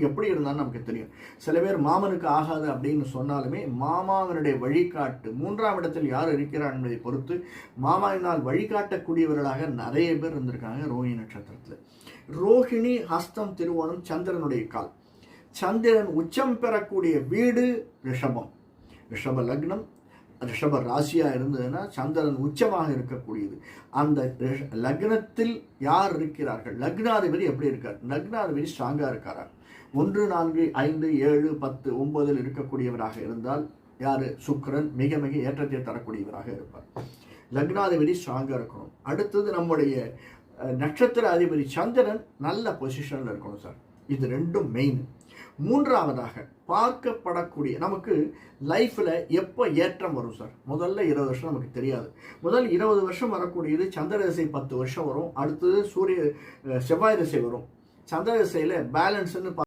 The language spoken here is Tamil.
எப்படி இருந்தாலும் நமக்கு தெரியும். சில பேர் மாமனுக்கு ஆகாது அப்படின்னு சொன்னாலுமே மாமாவினுடைய வழிகாட்டு 3ஆம் இடத்தில் யார் இருக்கிறார் என்பதை பொறுத்து மாமாவினால் வழிகாட்டக்கூடியவர்களாக நிறைய பேர் இருந்திருக்காங்க ரோஹிணி நட்சத்திரத்தில். ரோஹிணி, ஹஸ்தம், திருவோணம் சந்திரனுடைய கால். சந்திரன் உச்சம் பெறக்கூடிய வீடு ரிஷபம். ரிஷப லக்னம், ரிஷப ராசியா இருந்ததுன்னா சந்திரன் உச்சமாக இருக்கக்கூடியது. அந்த லக்னத்தில் யார் இருக்கிறார்கள், லக்னாதிபதி எப்படி இருக்கார்? லக்னாதிபதி ஸ்ட்ராங்கா இருக்காரா? 1, 4, 5, 7, 10, 9 இருக்கக்கூடியவராக இருந்தால் யாரு? சுக்கிரன் மிக மிக ஏற்றத்தை தரக்கூடியவராக இருப்பார். லக்னாதிபதி ஸ்ட்ராங்கா இருக்கணும். அடுத்தது நம்முடைய நட்சத்திர அதிபதி சந்திரன் நல்ல பொசிஷன்ல இருக்கணும் சார். இது ரெண்டும் மெயின். 3ஆவதாக பார்க்கப்படக்கூடிய நமக்கு லைஃப்ல எப்போ ஏற்றம் வரும் சார்? முதல்ல 20 வருஷம் நமக்கு தெரியாது. முதல் 20 வருஷம் வரக்கூடியது சந்திர திசை 10 வருஷம் வரும். அடுத்தது செவ்வாய் திசை வரும். சந்திர திசையில பேலன்ஸ்ன்னு